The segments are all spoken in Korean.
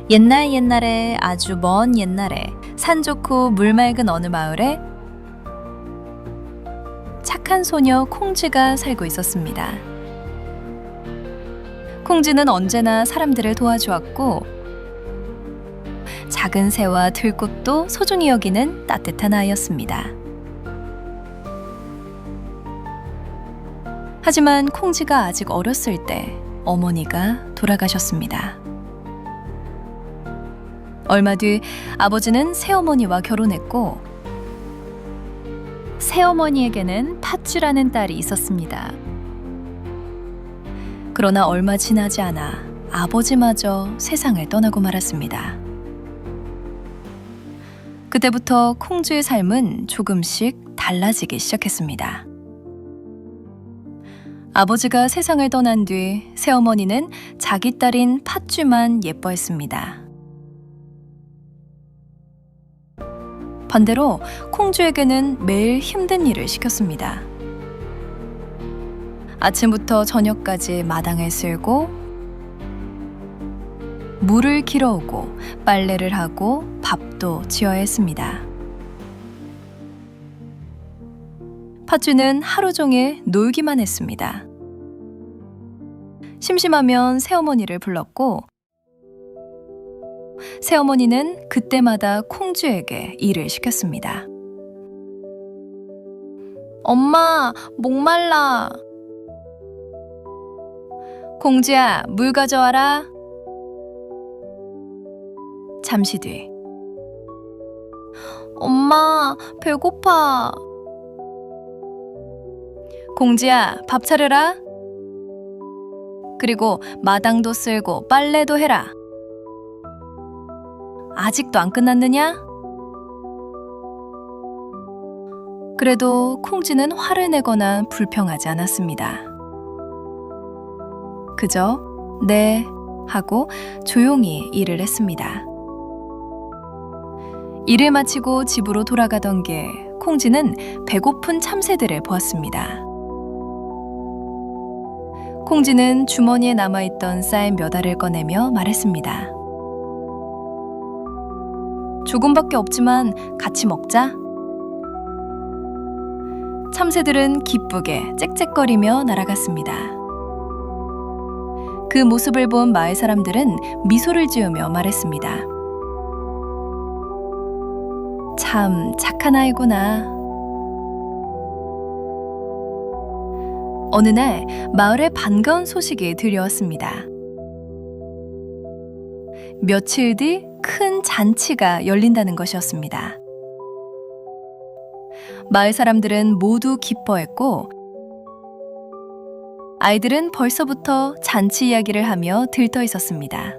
옛날 옛날에 아주 먼 옛날에 산 좋고 물 맑은 어느 마을에 착한 소녀 콩쥐가 살고 있었습니다. 콩쥐는 언제나 사람들을 도와주었고 작은 새와 들꽃도 소중히 여기는 따뜻한 아이였습니다. 하지만 콩쥐가 아직 어렸을 때 어머니가 돌아가셨습니다. 얼마 뒤 아버지는 새어머니와 결혼했고 새어머니에게는 팥쥐라는 딸이 있었습니다. 그러나 얼마 지나지 않아 아버지마저 세상을 떠나고 말았습니다. 그때부터 콩쥐의 삶은 조금씩 달라지기 시작했습니다. 아버지가 세상을 떠난 뒤 새어머니는 자기 딸인 팥쥐만 예뻐했습니다. 반대로 콩쥐에게는 매일 힘든 일을 시켰습니다. 아침부터 저녁까지 마당을 쓸고 물을 길어오고 빨래를 하고 밥도 지어야 했습니다. 팥쥐는 하루 종일 놀기만 했습니다. 심심하면 새어머니를 불렀고 새어머니는 그때마다 콩쥐에게 일을 시켰습니다. 엄마, 목말라. 콩쥐야, 물 가져와라. 잠시 뒤. 엄마, 배고파. 콩쥐야, 밥 차려라. 그리고 마당도 쓸고 빨래도 해라. 아직도 안 끝났느냐? 그래도 콩쥐는 화를 내거나 불평하지 않았습니다. 그저 네 하고 조용히 일을 했습니다. 일을 마치고 집으로 돌아가던 길 콩쥐는 배고픈 참새들을 보았습니다. 콩쥐는 주머니에 남아있던 쌀 몇 알을 꺼내며 말했습니다. 조금밖에 없지만 같이 먹자. 참새들은 기쁘게 짹짹거리며 날아갔습니다. 그 모습을 본 마을 사람들은 미소를 지으며 말했습니다. 참 착한 아이구나. 어느 날 마을에 반가운 소식이 들려왔습니다. 며칠 뒤 큰 잔치가 열린다는 것이었습니다. 마을 사람들은 모두 기뻐했고 아이들은 벌써부터 잔치 이야기를 하며 들떠 있었습니다.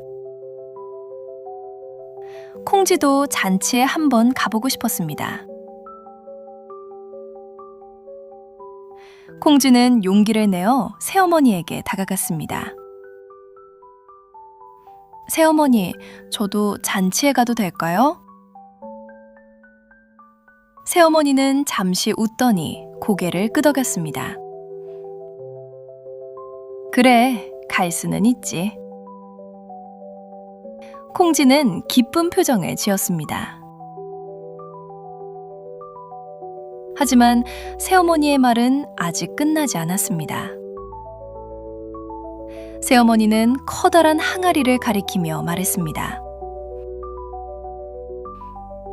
콩쥐도 잔치에 한번 가보고 싶었습니다. 콩쥐는 용기를 내어 새어머니에게 다가갔습니다. 새어머니, 저도 잔치에 가도 될까요? 새어머니는 잠시 웃더니 고개를 끄덕였습니다. 그래, 갈 수는 있지. 콩쥐는 기쁜 표정을 지었습니다. 하지만 새어머니의 말은 아직 끝나지 않았습니다. 새어머니는 커다란 항아리를 가리키며 말했습니다.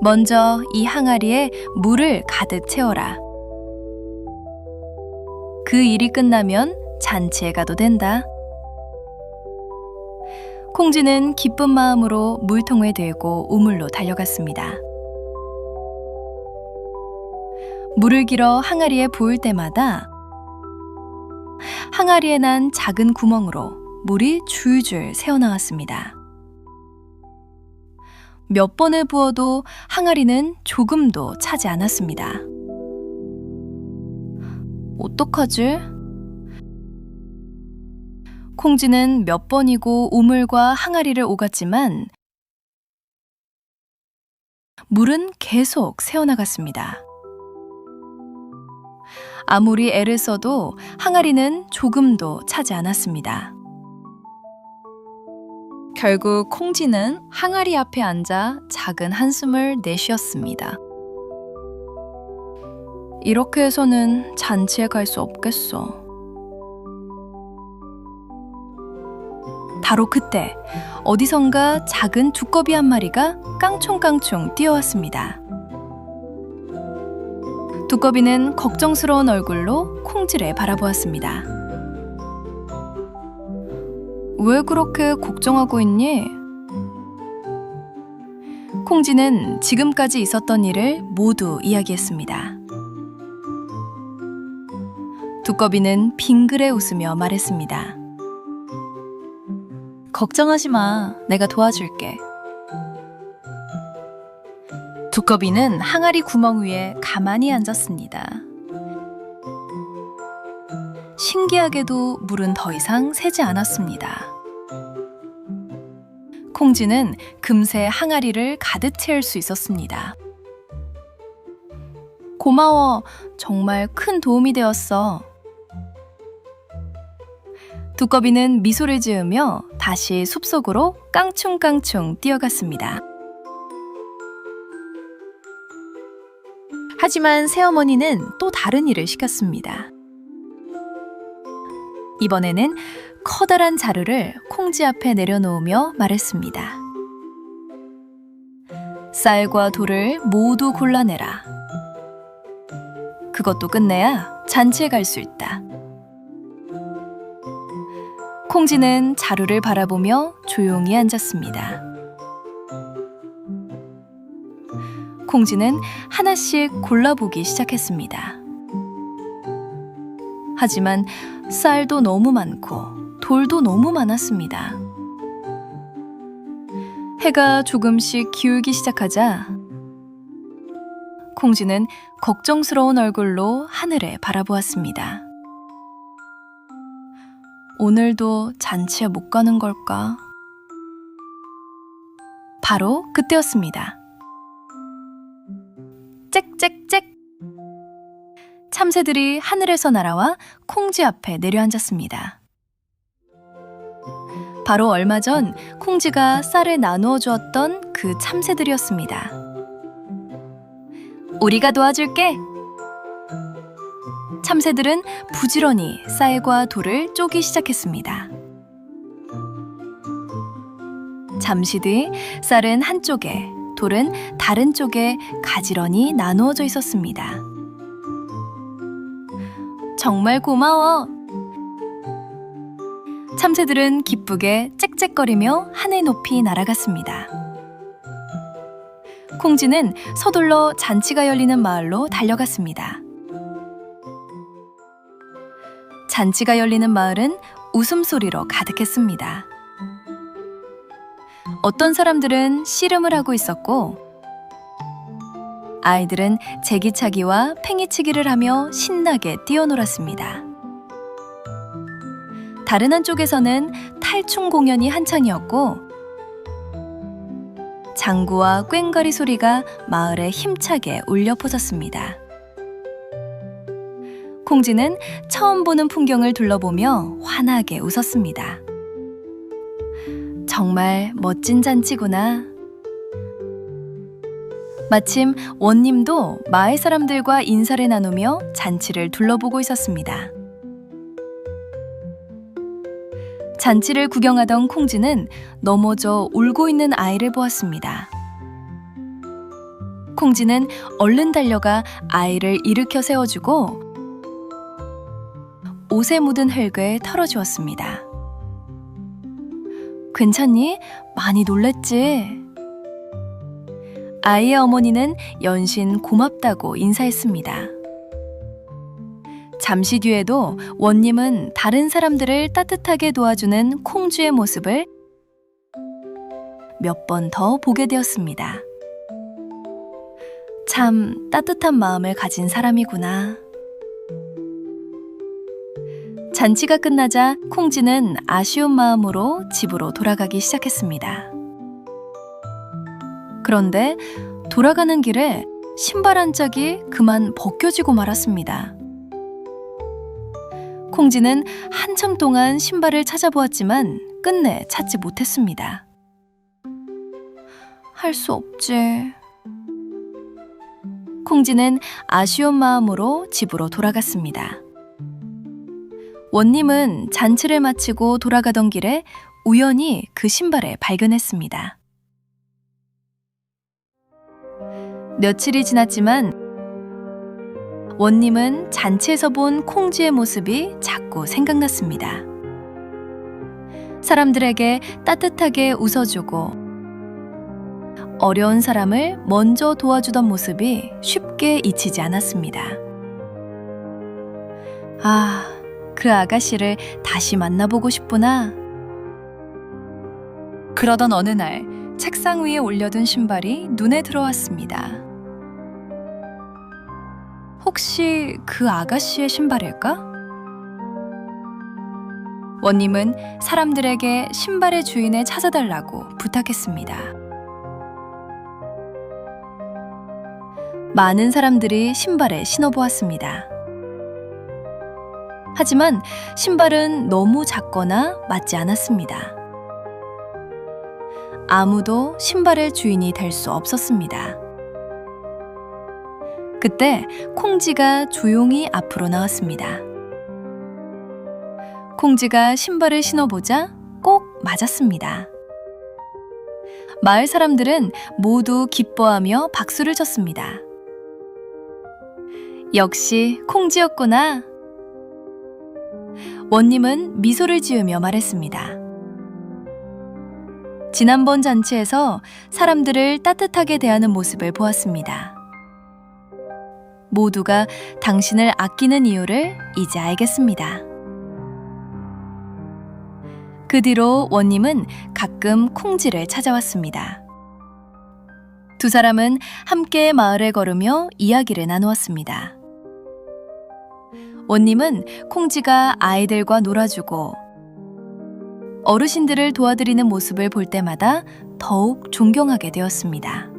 먼저 이 항아리에 물을 가득 채워라. 그 일이 끝나면 잔치에 가도 된다. 콩쥐는 기쁜 마음으로 물통을 들고 우물로 달려갔습니다. 물을 길어 항아리에 부을 때마다 항아리에 난 작은 구멍으로 물이 줄줄 새어나왔습니다. 몇 번을 부어도 항아리는 조금도 차지 않았습니다. 어떡하지? 콩쥐는 몇 번이고 우물과 항아리를 오갔지만 물은 계속 새어나갔습니다. 아무리 애를 써도 항아리는 조금도 차지 않았습니다. 결국 콩쥐는 항아리 앞에 앉아 작은 한숨을 내쉬었습니다. 이렇게 해서는 잔치에 갈 수 없겠어. 바로 그때 어디선가 작은 두꺼비 한 마리가 깡총깡총 뛰어왔습니다. 두꺼비는 걱정스러운 얼굴로 콩쥐를 바라보았습니다. 왜 그렇게 걱정하고 있니? 콩쥐는 지금까지 있었던 일을 모두 이야기했습니다. 두꺼비는 빙그레 웃으며 말했습니다. 걱정하지 마. 내가 도와줄게. 두꺼비는 항아리 구멍 위에 가만히 앉았습니다. 신기하게도 물은 더 이상 새지 않았습니다. 콩쥐는 금세 항아리를 가득 채울 수 있었습니다. 고마워. 정말 큰 도움이 되었어. 두꺼비는 미소를 지으며 다시 숲속으로 깡충깡충 뛰어갔습니다. 하지만 새어머니는 또 다른 일을 시켰습니다. 이번에는 커다란 자루를 콩쥐 앞에 내려놓으며 말했습니다. 쌀과 돌을 모두 골라내라. 그것도 끝내야 잔치에 갈 수 있다. 콩쥐는 자루를 바라보며 조용히 앉았습니다. 콩쥐는 하나씩 골라보기 시작했습니다. 하지만 쌀도 너무 많고 돌도 너무 많았습니다. 해가 조금씩 기울기 시작하자 콩쥐는 걱정스러운 얼굴로 하늘을 바라보았습니다. 오늘도 잔치에 못 가는 걸까? 바로 그때였습니다. 짹짹짹! 참새들이 하늘에서 날아와 콩쥐 앞에 내려앉았습니다. 바로 얼마 전 콩쥐가 쌀을 나누어 주었던 그 참새들이었습니다. 우리가 도와줄게! 참새들은 부지런히 쌀과 돌을 쪼기 시작했습니다. 잠시 뒤 쌀은 한쪽에, 돌은 다른 쪽에 가지런히 나누어져 있었습니다. 정말 고마워! 참새들은 기쁘게 짹짹거리며 하늘 높이 날아갔습니다. 콩쥐는 서둘러 잔치가 열리는 마을로 달려갔습니다. 잔치가 열리는 마을은 웃음소리로 가득했습니다. 어떤 사람들은 씨름을 하고 있었고 아이들은 제기차기와 팽이치기를 하며 신나게 뛰어놀았습니다. 다른 한쪽에서는 탈춤 공연이 한창이었고 장구와 꽹과리 소리가 마을에 힘차게 울려 퍼졌습니다. 콩쥐는 처음 보는 풍경을 둘러보며 환하게 웃었습니다. 정말 멋진 잔치구나. 마침 원님도 마을 사람들과 인사를 나누며 잔치를 둘러보고 있었습니다. 잔치를 구경하던 콩쥐는 넘어져 울고 있는 아이를 보았습니다. 콩쥐는 얼른 달려가 아이를 일으켜 세워주고 옷에 묻은 흙을 털어주었습니다. 괜찮니? 많이 놀랬지? 아이의 어머니는 연신 고맙다고 인사했습니다. 잠시 뒤에도 원님은 다른 사람들을 따뜻하게 도와주는 콩쥐의 모습을 몇 번 더 보게 되었습니다. 참 따뜻한 마음을 가진 사람이구나. 잔치가 끝나자 콩쥐는 아쉬운 마음으로 집으로 돌아가기 시작했습니다. 그런데 돌아가는 길에 신발 한 짝이 그만 벗겨지고 말았습니다. 콩쥐는 한참 동안 신발을 찾아보았지만 끝내 찾지 못했습니다. 할 수 없지. 콩쥐는 아쉬운 마음으로 집으로 돌아갔습니다. 원님은 잔치를 마치고 돌아가던 길에 우연히 그 신발을 발견했습니다. 며칠이 지났지만 원님은 잔치에서 본 콩쥐의 모습이 자꾸 생각났습니다. 사람들에게 따뜻하게 웃어주고 어려운 사람을 먼저 도와주던 모습이 쉽게 잊히지 않았습니다. 아, 그 아가씨를 다시 만나보고 싶구나. 그러던 어느 날 책상 위에 올려둔 신발이 눈에 들어왔습니다. 혹시 그 아가씨의 신발일까? 원님은 사람들에게 신발의 주인을 찾아달라고 부탁했습니다. 많은 사람들이 신발을 신어보았습니다. 하지만 신발은 너무 작거나 맞지 않았습니다. 아무도 신발의 주인이 될 수 없었습니다. 그때 콩쥐가 조용히 앞으로 나왔습니다. 콩쥐가 신발을 신어보자 꼭 맞았습니다. 마을 사람들은 모두 기뻐하며 박수를 쳤습니다. 역시 콩쥐였구나. 원님은 미소를 지으며 말했습니다. 지난번 잔치에서 사람들을 따뜻하게 대하는 모습을 보았습니다. 모두가 당신을 아끼는 이유를 이제 알겠습니다. 그 뒤로 원님은 가끔 콩쥐를 찾아왔습니다. 두 사람은 함께 마을을 걸으며 이야기를 나누었습니다. 원님은 콩쥐가 아이들과 놀아주고 어르신들을 도와드리는 모습을 볼 때마다 더욱 존경하게 되었습니다.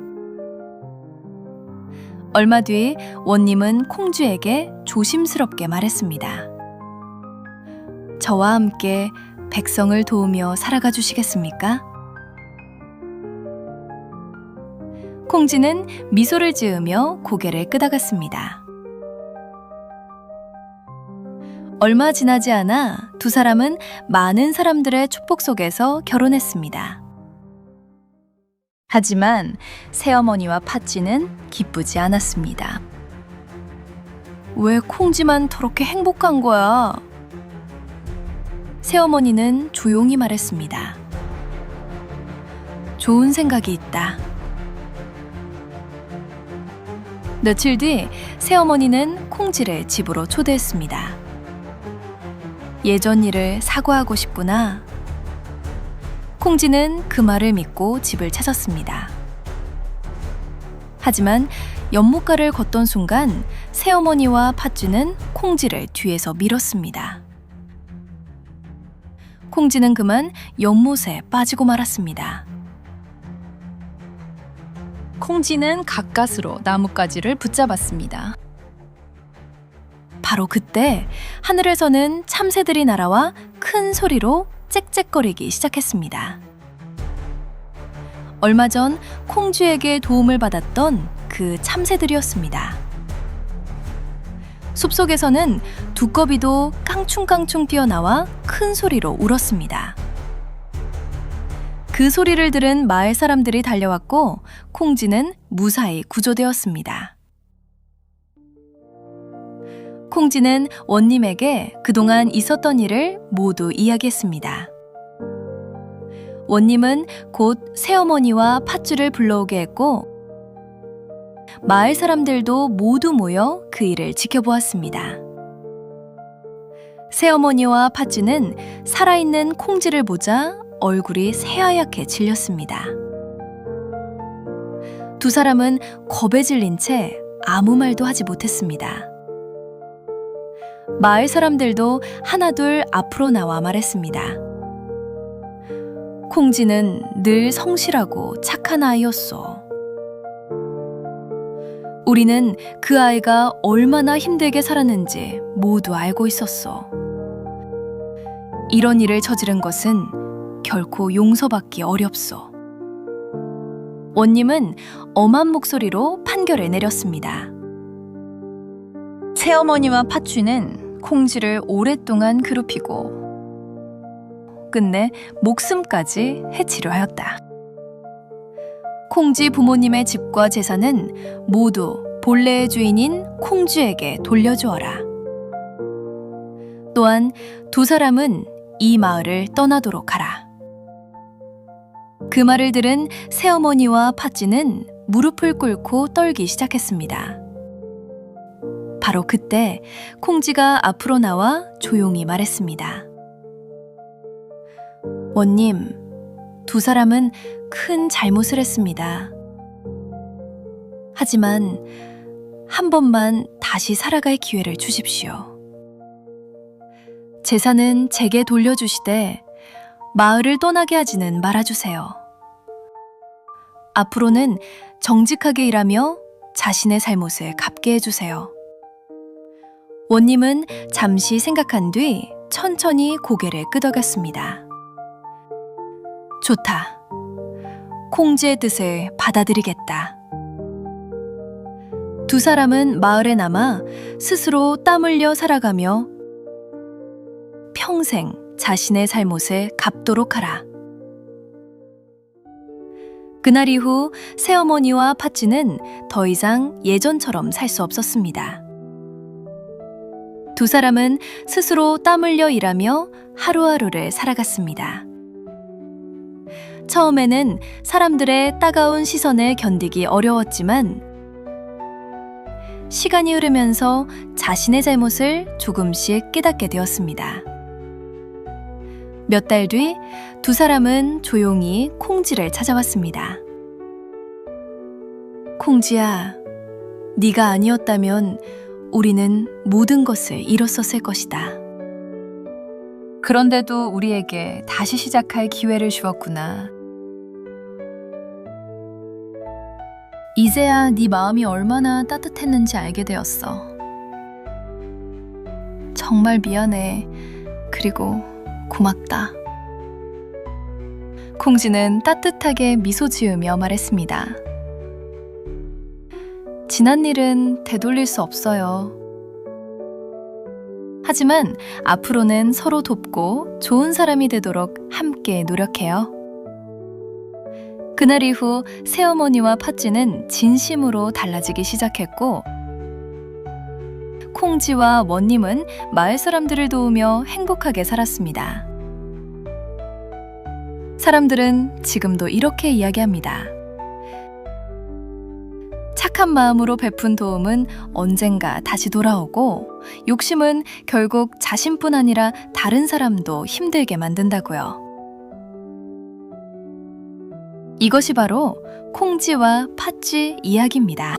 얼마 뒤 원님은 콩쥐에게 조심스럽게 말했습니다. 저와 함께 백성을 도우며 살아가 주시겠습니까? 콩쥐는 미소를 지으며 고개를 끄덕였습니다. 얼마 지나지 않아 두 사람은 많은 사람들의 축복 속에서 결혼했습니다. 하지만 새어머니와 팥쥐는 기쁘지 않았습니다. 왜 콩쥐만 저렇게 행복한 거야? 새어머니는 조용히 말했습니다. 좋은 생각이 있다. 며칠 뒤 새어머니는 콩쥐를 집으로 초대했습니다. 예전 일을 사과하고 싶구나. 콩쥐는 그 말을 믿고 집을 찾았습니다. 하지만 연못가를 걷던 순간 새어머니와 팥쥐는 콩쥐를 뒤에서 밀었습니다. 콩쥐는 그만 연못에 빠지고 말았습니다. 콩쥐는 가까스로 나뭇가지를 붙잡았습니다. 바로 그때 하늘에서는 참새들이 날아와 큰 소리로 짹짹거리기 시작했습니다. 얼마 전 콩쥐에게 도움을 받았던 그 참새들이었습니다. 숲속에서는 두꺼비도 깡충깡충 뛰어나와 큰 소리로 울었습니다. 그 소리를 들은 마을 사람들이 달려왔고 콩쥐는 무사히 구조되었습니다. 콩쥐는 원님에게 그동안 있었던 일을 모두 이야기했습니다. 원님은 곧 새어머니와 팥쥐를 불러오게 했고 마을 사람들도 모두 모여 그 일을 지켜보았습니다. 새어머니와 팥쥐는 살아있는 콩쥐를 보자 얼굴이 새하얗게 질렸습니다. 두 사람은 겁에 질린 채 아무 말도 하지 못했습니다. 마을 사람들도 하나둘 앞으로 나와 말했습니다. 콩쥐는 늘 성실하고 착한 아이였어. 우리는 그 아이가 얼마나 힘들게 살았는지 모두 알고 있었어. 이런 일을 저지른 것은 결코 용서받기 어렵소. 원님은 엄한 목소리로 판결을 내렸습니다. 새어머니와 팥쥐는 콩쥐를 오랫동안 괴롭히고 끝내 목숨까지 해치려 하였다. 콩쥐 부모님의 집과 재산은 모두 본래의 주인인 콩쥐에게 돌려주어라. 또한 두 사람은 이 마을을 떠나도록 하라. 그 말을 들은 새어머니와 팥쥐는 무릎을 꿇고 떨기 시작했습니다. 바로 그때 콩쥐가 앞으로 나와 조용히 말했습니다. 원님, 두 사람은 큰 잘못을 했습니다. 하지만 한 번만 다시 살아갈 기회를 주십시오. 재산은 제게 돌려주시되 마을을 떠나게 하지는 말아주세요. 앞으로는 정직하게 일하며 자신의 잘못을 갚게 해주세요. 원님은 잠시 생각한 뒤 천천히 고개를 끄덕였습니다. 좋다. 콩쥐의 뜻을 받아들이겠다. 두 사람은 마을에 남아 스스로 땀 흘려 살아가며 평생 자신의 잘못을 갚도록 하라. 그날 이후 새어머니와 팥쥐는 더 이상 예전처럼 살 수 없었습니다. 두 사람은 스스로 땀 흘려 일하며 하루하루를 살아갔습니다. 처음에는 사람들의 따가운 시선을 견디기 어려웠지만 시간이 흐르면서 자신의 잘못을 조금씩 깨닫게 되었습니다. 몇 달 뒤 두 사람은 조용히 콩쥐를 찾아왔습니다. 콩쥐야, 네가 아니었다면 우리는 모든 것을 잃었었을 것이다. 그런데도 우리에게 다시 시작할 기회를 주었구나. 이제야 네 마음이 얼마나 따뜻했는지 알게 되었어. 정말 미안해. 그리고 고맙다. 콩쥐는 따뜻하게 미소 지으며 말했습니다. 지난 일은 되돌릴 수 없어요. 하지만 앞으로는 서로 돕고 좋은 사람이 되도록 함께 노력해요. 그날 이후 새어머니와 팥쥐는 진심으로 달라지기 시작했고 콩쥐와 원님은 마을 사람들을 도우며 행복하게 살았습니다. 사람들은 지금도 이렇게 이야기합니다. 착한 마음으로 베푼 도움은 언젠가 다시 돌아오고 욕심은 결국 자신뿐 아니라 다른 사람도 힘들게 만든다고요. 이것이 바로 콩쥐와 팥쥐 이야기입니다.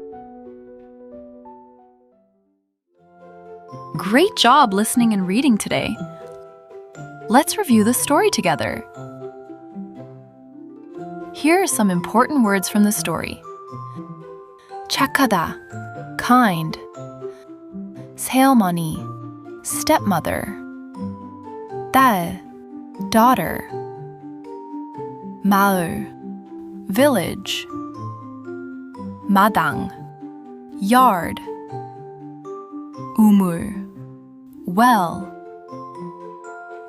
Great job listening and reading today. Let's review the story together. Here are some important words from the story. 착하다, kind. 새어머니, stepmother. 딸, daughter. 마을, village. 마당, yard. 우물, well.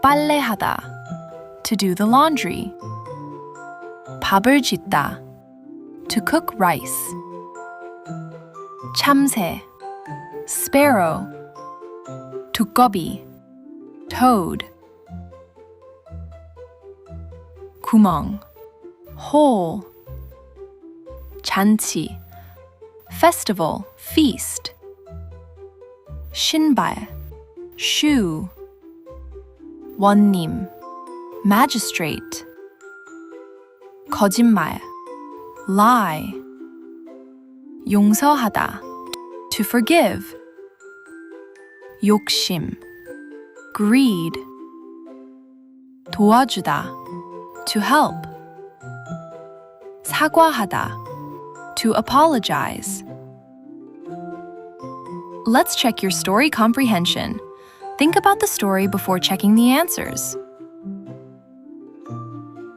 빨래하다, to do the laundry. 밥을 짓다, to cook rice. 참새, sparrow. 두꺼비, toad. 구멍, hole. 잔치, festival, feast. 신발, shoe. 원님, magistrate. 거짓말, lie. 용서하다, to forgive. 욕심, greed. 도와주다, to help. 사과하다, to apologize. Let's check your story comprehension. Think about the story before checking the answers.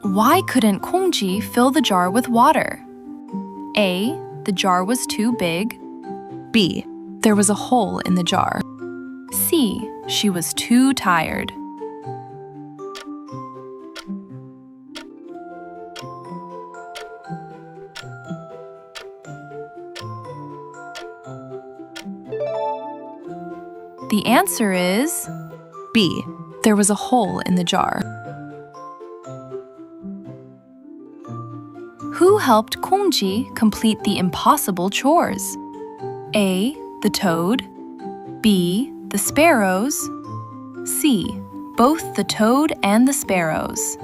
Why couldn't 콩쥐 fill the jar with water? A. The jar was too big. B. There was a hole in the jar. C. She was too tired. The answer is B. There was a hole in the jar. Who helped Kongji complete the impossible chores? A. The toad. B. The sparrows. C. Both the toad and the sparrows.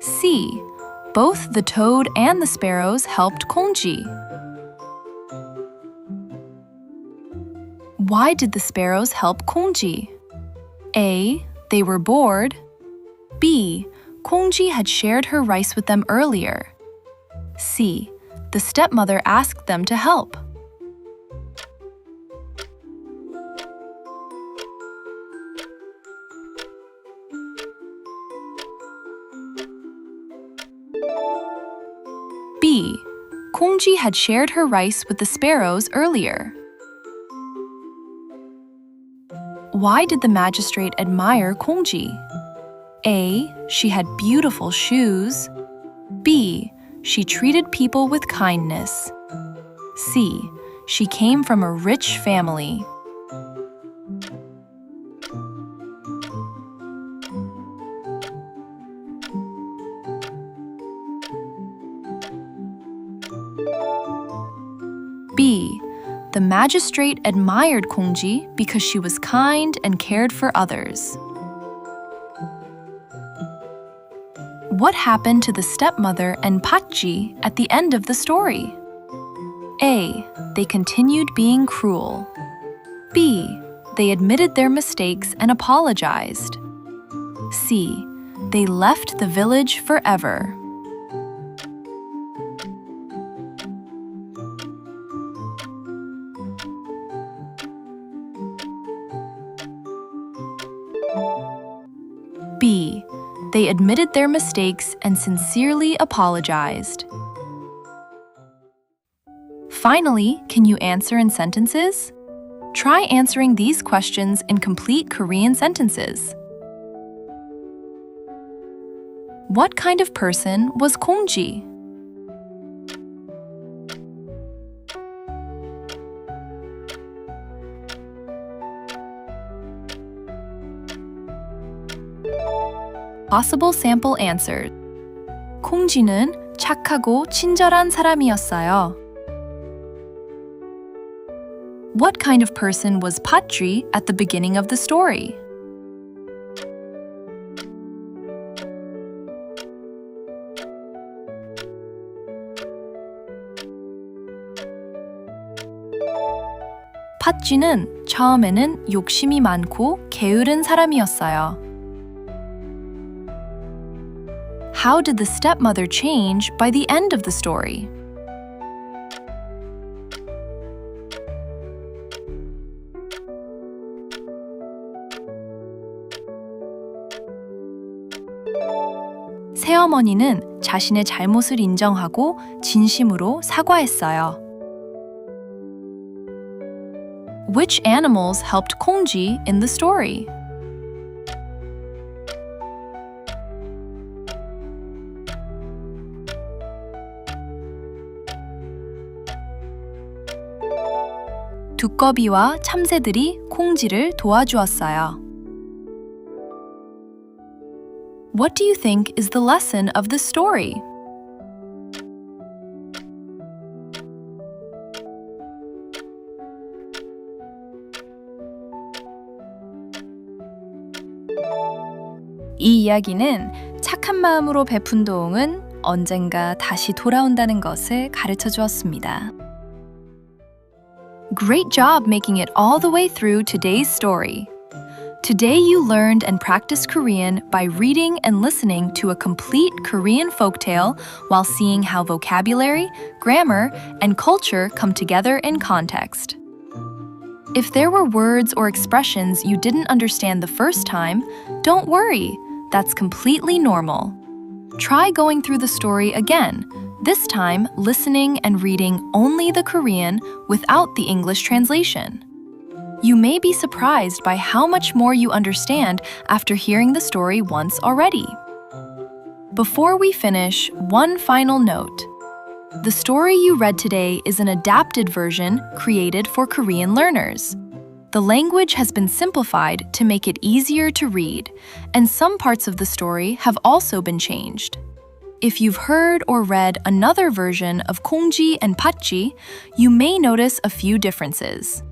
C. Both the toad and the sparrows helped Kongji. Why did the sparrows help Kongji? A. They were bored. B. Kongji had shared her rice with them earlier. C. The stepmother asked them to help. B. Kongji had shared her rice with the sparrows earlier. Why did the magistrate admire Kongji? A. She had beautiful shoes. B. She treated people with kindness. C. She came from a rich family. B. The magistrate admired Kongji because she was kind and cared for others. What happened to the stepmother and Patji at the end of the story? A. They continued being cruel. B. They admitted their mistakes and apologized. C. They left the village forever. B. They admitted their mistakes and sincerely apologized. Finally, can you answer in sentences? Try answering these questions in complete Korean sentences. What kind of person was Kongji? Possible sample answers. 콩지는 착하고 친절한 사람이었어요. What kind of person was Patji at the beginning of the story? 팥쥐는 처음에는 욕심이 많고 게으른 사람이었어요. How did the stepmother change by the end of the story? 새어머니는 자신의 잘못을 인정하고 진심으로 사과했어요. Which animals helped Kongji in the story? 두꺼비와 참새들이 콩지를 도와주었어요. What do you think is the lesson of the story? 이 이야기는 착한 마음으로 베푼 도움은 언젠가 다시 돌아온다는 것을 가르쳐 주었습니다. Great job making it all the way through today's story. Today you learned and practiced Korean by reading and listening to a complete Korean folktale while seeing how vocabulary, grammar, and culture come together in context. If there were words or expressions you didn't understand the first time, don't worry. That's completely normal. Try going through the story again, this time listening and reading only the Korean without the English translation. You may be surprised by how much more you understand after hearing the story once already. Before we finish, one final note. The story you read today is an adapted version created for Korean learners. The language has been simplified to make it easier to read, and some parts of the story have also been changed. If you've heard or read another version of Kongji and Patji, you may notice a few differences.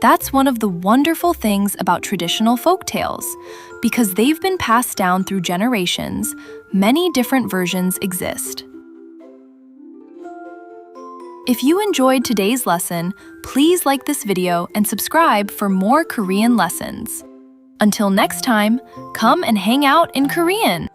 That's one of the wonderful things about traditional folktales. Because they've been passed down through generations, many different versions exist. If you enjoyed today's lesson, please like this video and subscribe for more Korean lessons. Until next time, come and hang out in Korean!